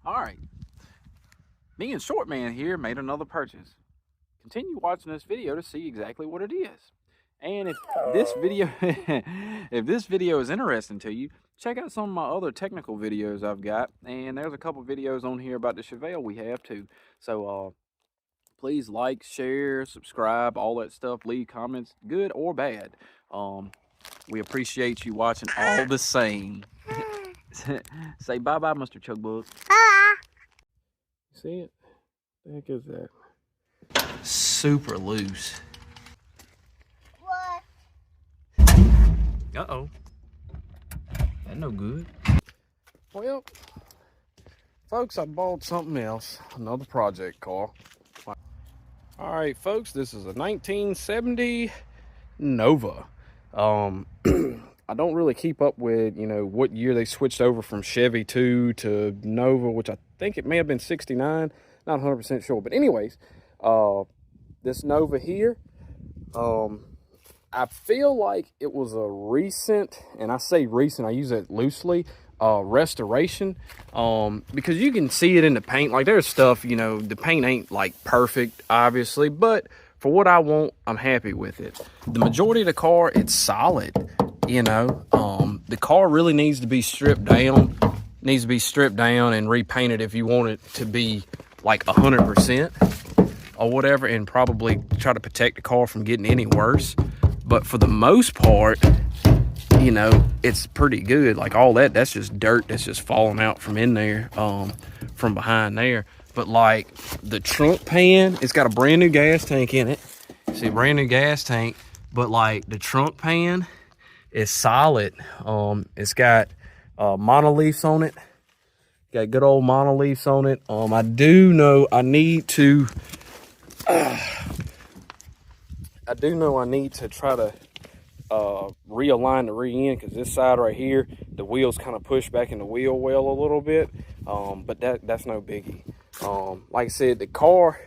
All right, me and Short Man here made another purchase. Continue watching this video to see exactly what it is. And if this video if this video is interesting to you, check out some of my other technical videos I've got, and there's a couple videos on here about the Chevelle we have too. So please like, share, subscribe, all that stuff. Leave comments, good or bad. We appreciate you watching all the same. Say bye-bye, Mr. Chugbug. See it? The heck is that? Super loose. What? Uh-oh. That no good. Well, folks, I bought something else. Another project car. All right, folks, this is a 1970 Nova. I don't really keep up with, what year they switched over from Chevy 2 to Nova, which I think it may have been 69. Not 100% sure. But anyways, this Nova here, I feel like it was a recent, and I say recent, I use it loosely, restoration, because you can see it in the paint. Like, there's stuff, the paint ain't like perfect, obviously, but for what I want, I'm happy with it. The majority of the car, it's solid. The car really needs to be stripped down, and repainted if you want it to be like 100% or whatever, and probably try to protect the car from getting any worse. But for the most part, it's pretty good. Like, all that's just dirt that's just falling out from in there, from behind there. But like the trunk pan, it's got a brand new gas tank in it. See, brand new gas tank. But like the trunk pan is solid. It's got monoliths on it. Got good old monoliths on it. I do know I need to try to realign the rear end, because this side right here, the wheels kind of push back in the wheel well a little bit. But that's no biggie. Like I said, the car,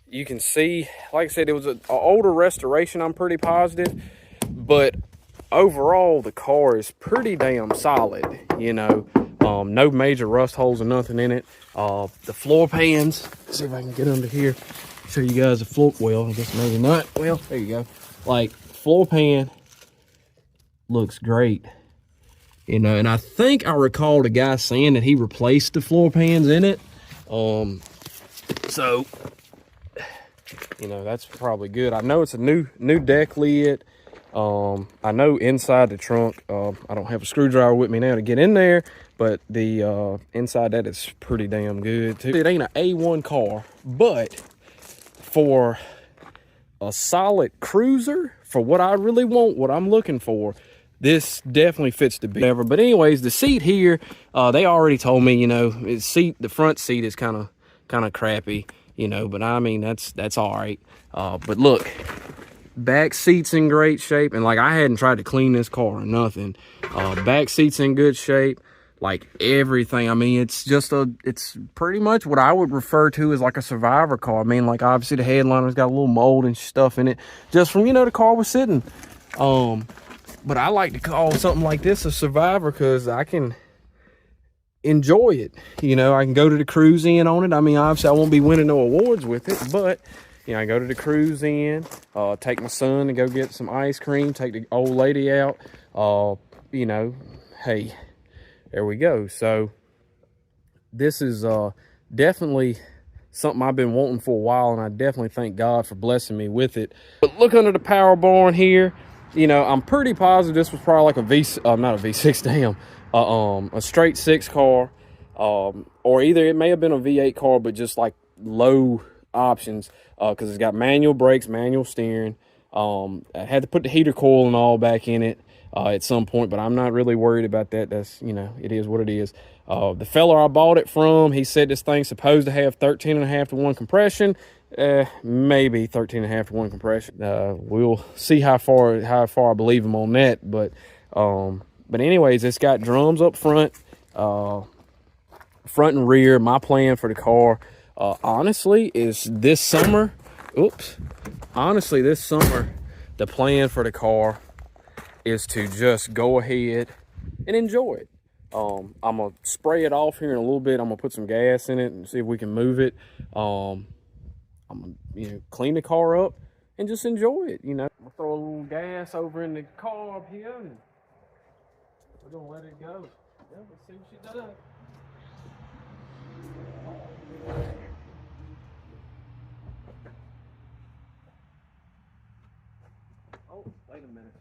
you can see, like I said, it was an older restoration, I'm pretty positive, but overall the car is pretty damn solid. No major rust holes or nothing in it. The floor pans, let's see if I can get under here, show you guys the floor. Well, I guess maybe not. Well, there you go. Like, floor pan looks great. And I think I recall the guy saying that he replaced the floor pans in it. So that's probably good. I know it's a new deck lid. I know inside the trunk, I don't have a screwdriver with me now to get in there, but the inside that is pretty damn good too. It ain't an A1 car, but for a solid cruiser, for what I really want, what I'm looking for, this definitely fits the bill. But anyways, the seat here, they already told me, the front seat is kind of crappy, but I mean, that's all right. But look, back seat's in great shape, and like, I hadn't tried to clean this car or nothing. Back seat's in good shape, like everything. I mean, it's pretty much what I would refer to as like a survivor car. I mean, like, obviously the headliner's got a little mold and stuff in it, just from, the car was sitting. But I like to call something like this a survivor, because I can enjoy it. I can go to the cruise in on it. I mean, obviously I won't be winning no awards with it, but I go to the cruise in, take my son to go get some ice cream, take the old lady out, hey, there we go. So this is definitely something I've been wanting for a while, and I definitely thank God for blessing me with it. But look under the power barn here. I'm pretty positive this was probably like not a V6, damn, a straight 6 car, or either it may have been a V8 car, but just like low options, because it's got manual brakes, manual steering. I had to put the heater coil and all back in it at some point, but I'm not really worried about that. That's, it is what it is. The fella I bought it from, he said this thing's supposed to have 13.5 to 1 compression. Maybe 13.5 to 1 compression. We'll see how far I believe him on that. But anyways, it's got drums up front, front and rear. My plan for the car, honestly, is this summer. Honestly, this summer, the plan for the car is to just go ahead and enjoy it. I'm gonna spray it off here in a little bit. I'm gonna put some gas in it and see if we can move it. I'm gonna, clean the car up and just enjoy it. I'm gonna throw a little gas over in the car up here, and we're gonna let it go. Yeah, let's see what she does. Oh, wait a minute.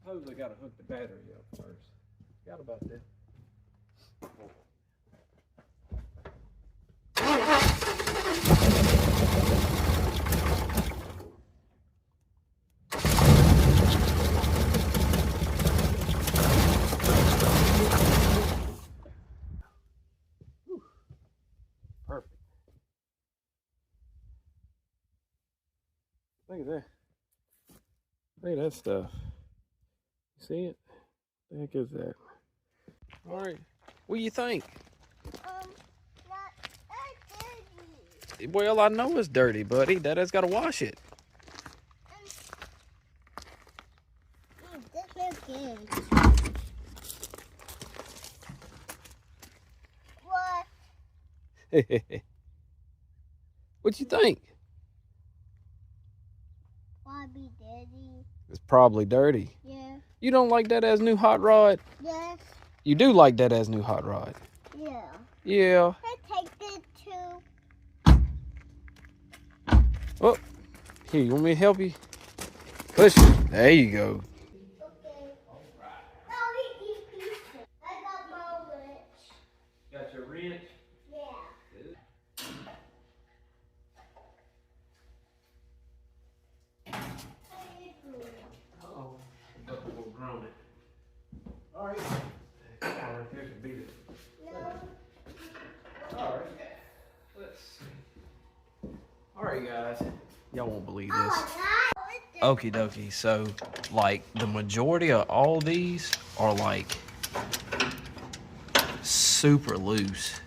Suppose I gotta hook the battery up first. Forgot about that. Perfect. Look at that. Look at that stuff. You see it? What the heck is that? All right. What do you think? Not dirty. Well, I know it's dirty, buddy. Dad-Dad's got to wash it. This is good. What? What you think? Why be dirty? It's probably dirty. Yeah. You don't like Dad-Dad's new hot rod? Yes. You do like Dad-Dad's new hot rod? Yeah. Yeah. I take it too. Oh, here, you want me to help you? Push it. There you go. Okay. All right. Now we eat pizza. I got my wrench. Got your wrench? Yeah. Uh-oh. We'll ground it. All right. All right, here's the beat it. No. All right. Let's see. All right, guys. Y'all won't believe this. Oh, Okie dokie. So, like, the majority of all these are, like, super loose.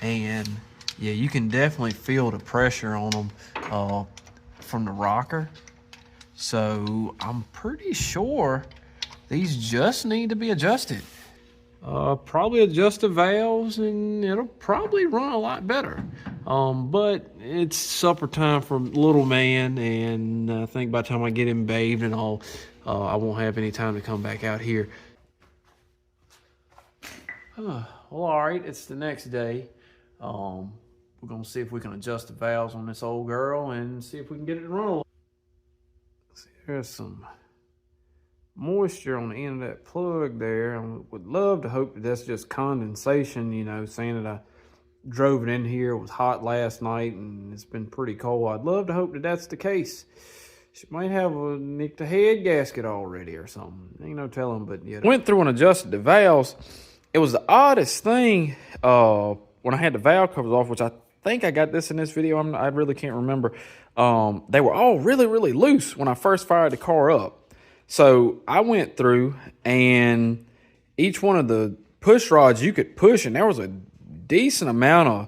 And, yeah, you can definitely feel the pressure on them from the rocker. So, I'm pretty sure these just need to be adjusted. Probably adjust the valves and it'll probably run a lot better. But it's supper time for little man, and I think by the time I get him bathed and all, I won't have any time to come back out here. Well, all right, it's the next day. We're gonna see if we can adjust the valves on this old girl and see if we can get it to run a little. See, there's some moisture on the end of that plug there. I would love to hope that that's just condensation, saying that I drove it in here. It was hot last night and it's been pretty cold. I'd love to hope that that's the case. She might have nicked a head gasket already or something. Ain't no telling, but yeah. Went through and adjusted the valves. It was the oddest thing when I had the valve covers off, which I think I got this in this video. I really can't remember. They were all really, really loose when I first fired the car up. So I went through, and each one of the push rods you could push, and there was a decent amount of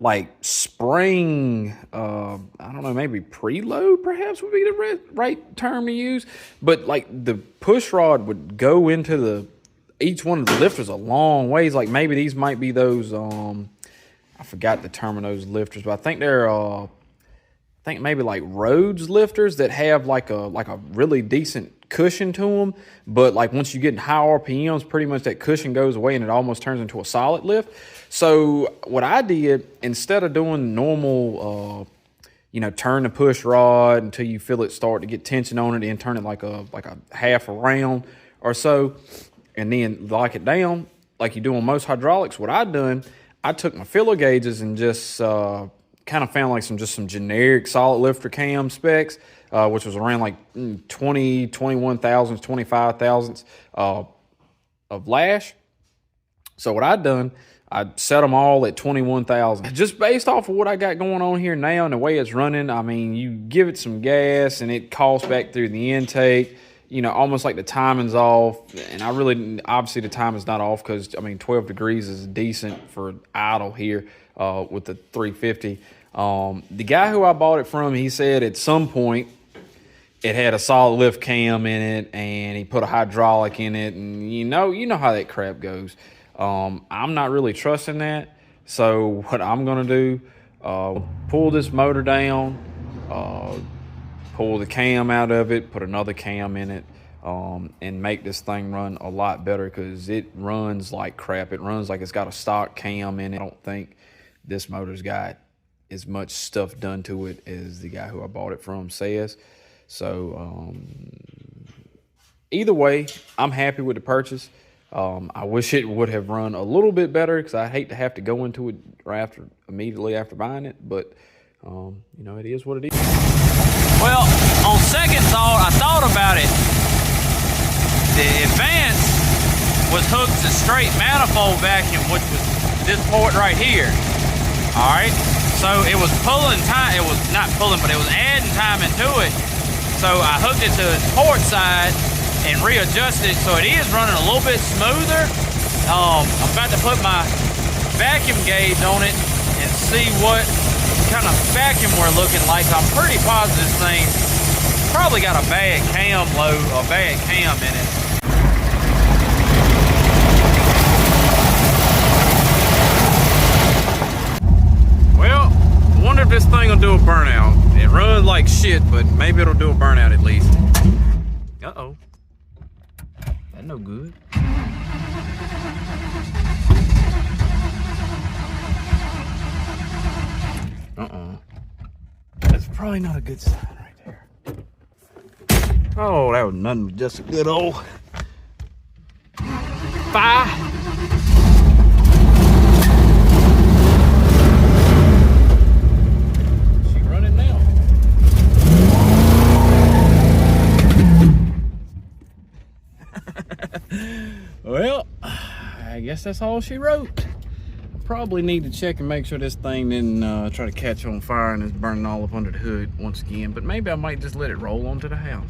like spring, I don't know, maybe preload perhaps would be the right term to use. But like the push rod would go into each one of the lifters a long ways. Like maybe these might be those, I forgot the term of those lifters, but I think they're, I think maybe like Rhodes lifters that have like a really decent cushion to them, but like once you get in high RPMs, pretty much that cushion goes away and it almost turns into a solid lift. So what I did, instead of doing normal, turn the push rod until you feel it start to get tension on it and turn it like a half a round or so, and then lock it down like you do on most hydraulics. What I done, I took my filler gauges and just kind of found like some generic solid lifter cam specs, which was around like 20, 21 thousandths, 25 thousandths of lash. So what I done, I set them all at 21,000. Just based off of what I got going on here now and the way it's running, I mean, you give it some gas and it coughs back through the intake, almost like the timing's off. And obviously the timing's not off because, 12 degrees is decent for idle here with the 350. The guy who I bought it from, he said at some point it had a solid lift cam in it, and he put a hydraulic in it, and you know how that crap goes. I'm not really trusting that. So what I'm gonna do, pull this motor down, pull the cam out of it, put another cam in it, and make this thing run a lot better, because it runs like crap. It runs like it's got a stock cam in it. I don't think this motor's got as much stuff done to it as the guy who I bought it from says. So either way, I'm happy with the purchase. I wish it would have run a little bit better, because I hate to have to go into it immediately after buying it, but it is what it is. Well, on second thought, I thought about it. The Advance was hooked to straight manifold vacuum, which was this port right here. All right, so it was pulling time. It was not pulling, but it was adding time into it. So I hooked it to its port side and readjusted it, so it is running a little bit smoother. I'm about to put my vacuum gauge on it and see what kind of vacuum we're looking like. I'm pretty positive this thing probably got a bad cam load, a bad cam in it. Well, I wonder if this thing will do a burnout. It runs like shit, but maybe it'll do a burnout at least. Uh-oh. That's no good. That's probably not a good sign right there. Oh, that was nothing but just a good old fire. She running now. Well, I guess that's all she wrote. Probably need to check and make sure this thing didn't try to catch on fire and is burning all up under the hood once again, but maybe I might just let it roll onto the house.